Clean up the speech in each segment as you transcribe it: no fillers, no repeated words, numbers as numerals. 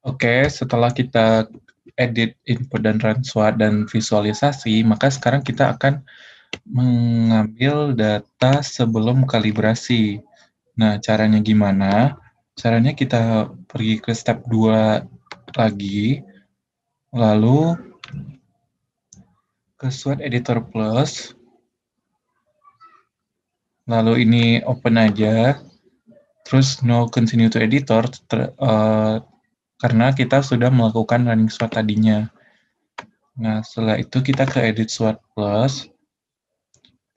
Oke, setelah kita edit input dan run SWOT dan visualisasi, maka sekarang kita akan mengambil data sebelum kalibrasi. Nah, caranya gimana? Caranya kita pergi ke step 2 lagi, lalu ke SWOT Editor Plus, lalu ini open aja, terus no continue to editor, karena kita sudah melakukan running SWOT tadinya. Nah, setelah itu kita ke edit SWOT Plus,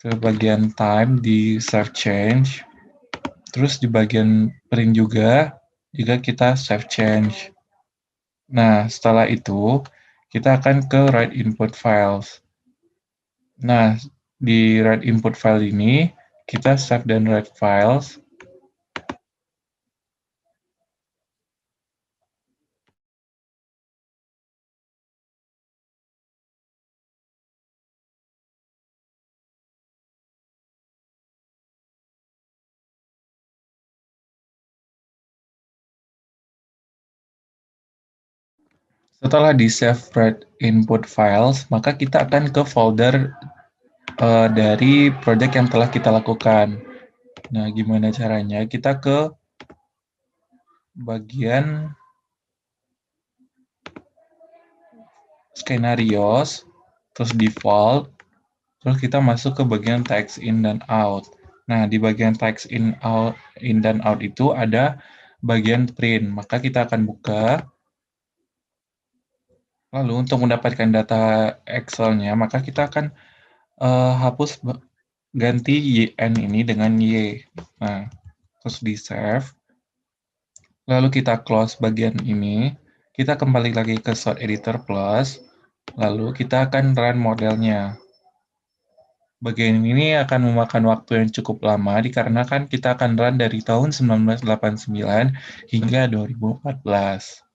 ke bagian time di save change, terus di bagian print juga kita save change. Nah, setelah itu kita akan ke write input files. Nah, di write input file ini kita save dan write files. Setelah di save write input files, maka kita akan ke folder dari project yang telah kita lakukan. Nah, gimana caranya? Kita ke bagian scenarios, terus default, terus kita masuk ke bagian text in dan out. Nah, di bagian text in dan out itu ada bagian print. Maka kita akan buka. Lalu untuk mendapatkan data Excel-nya, maka kita akan hapus ganti YN ini dengan Y. Nah, terus di save. Lalu kita close bagian ini. Kita kembali lagi ke Sort Editor Plus. Lalu kita akan run modelnya. Bagian ini akan memakan waktu yang cukup lama dikarenakan kita akan run dari tahun 1989 hingga 2014.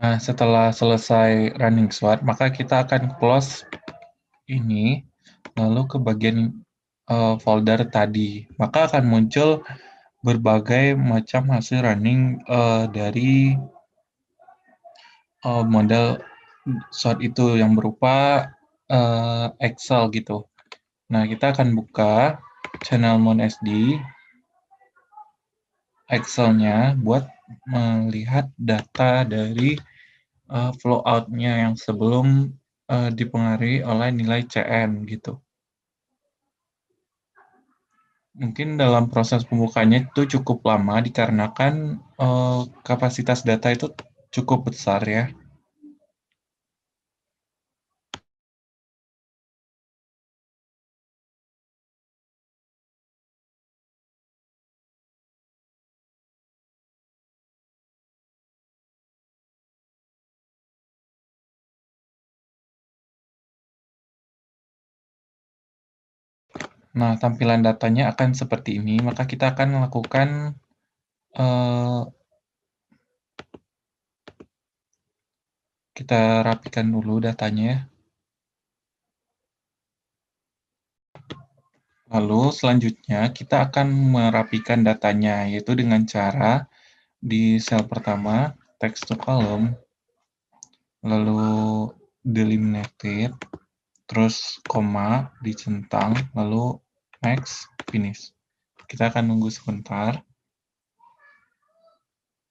Nah, setelah selesai running SWOT, maka kita akan close ini, lalu ke bagian folder tadi. Maka akan muncul berbagai macam hasil running dari model SWOT itu yang berupa Excel gitu. Nah, kita akan buka channel MonSD Excel-nya buat melihat data dari flow out-nya yang sebelum dipengaruhi oleh nilai CN gitu. Mungkin dalam proses pembukanya itu cukup lama dikarenakan kapasitas data itu cukup besar ya. Nah, tampilan datanya akan seperti ini, maka kita akan melakukan kita rapikan dulu datanya. Lalu selanjutnya kita akan merapikan datanya, yaitu dengan cara di sel pertama, text to column, lalu delimited, terus koma, dicentang, lalu next, finish. Kita akan nunggu sebentar.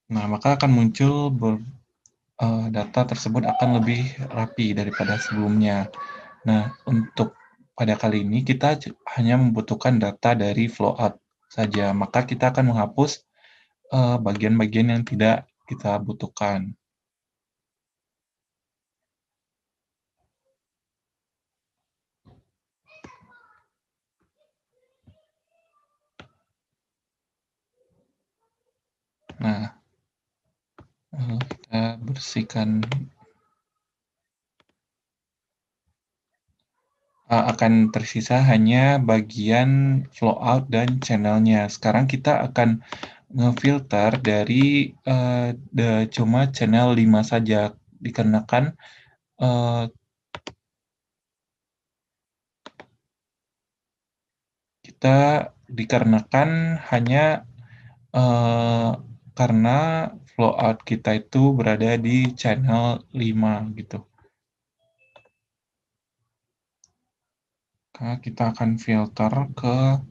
Nah, maka akan muncul data tersebut akan lebih rapi daripada sebelumnya. Nah, untuk pada kali ini kita hanya membutuhkan data dari flowout saja, maka kita akan menghapus bagian-bagian yang tidak kita butuhkan. Nah, kita bersihkan, akan tersisa hanya bagian flowout dan channelnya. Sekarang kita akan ngefilter dari cuma channel 5 saja, dikarenakan hanya karena flowout kita itu berada di channel 5 gitu. Maka kita akan filter ke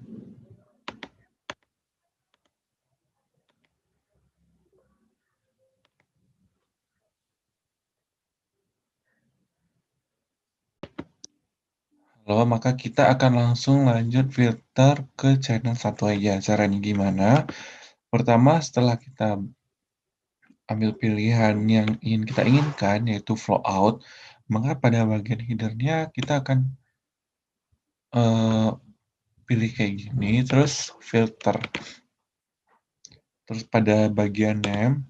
maka kita akan langsung lanjut filter ke channel 1 aja. Caranya gimana? Pertama, setelah kita ambil pilihan yang ingin kita inginkan, yaitu flowout, maka pada bagian header-nya kita akan pilih kayak gini, terus filter. Terus pada bagian name,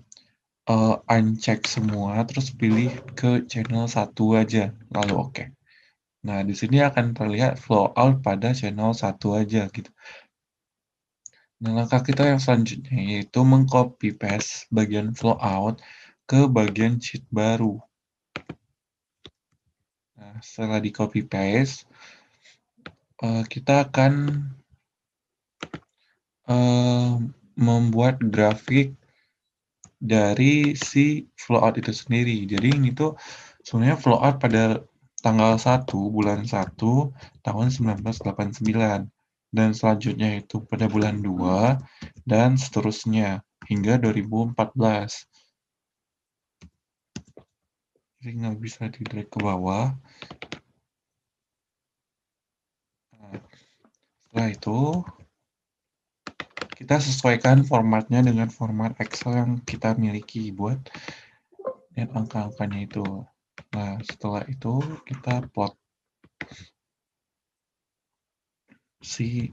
uncheck semua, terus pilih ke channel 1 aja, lalu oke. Nah, di sini akan terlihat flowout pada channel 1 aja gitu. Nah, langkah kita yang selanjutnya yaitu mengcopy paste bagian flowout ke bagian sheet baru. Nah, setelah di copy paste, kita akan membuat grafik dari si flowout itu sendiri. Jadi ini tuh sebenarnya flowout pada tanggal 1 bulan 1 tahun 1989. Dan selanjutnya itu pada bulan 2 dan seterusnya hingga 2014. Jadi nggak bisa di-drag ke bawah. Nah, setelah itu kita sesuaikan formatnya dengan format Excel yang kita miliki buat lihat angka-angkanya itu. Nah, setelah itu kita plot si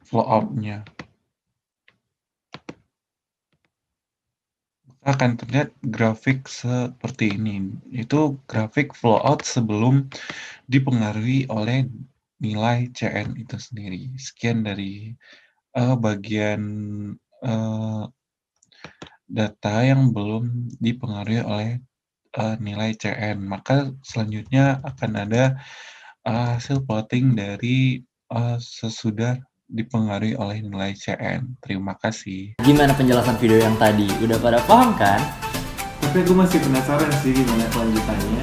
flowout-nya. Akan terlihat grafik seperti ini. Itu grafik flowout sebelum dipengaruhi oleh nilai CN itu sendiri. Sekian dari bagian data yang belum dipengaruhi oleh nilai CN. Maka selanjutnya akan ada hasil plotting dari sesudah dipengaruhi oleh nilai CN. Terima kasih. Gimana penjelasan video yang tadi? Udah pada paham kan? Tapi aku masih penasaran sih gimana kelanjutannya.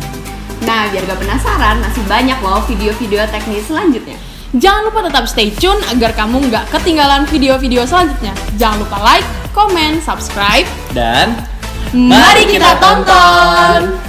Nah, biar gak penasaran, masih banyak loh video-video teknis selanjutnya. Jangan lupa tetap stay tune agar kamu nggak ketinggalan video-video selanjutnya. Jangan lupa like, comment, subscribe, Dan mari kita tonton!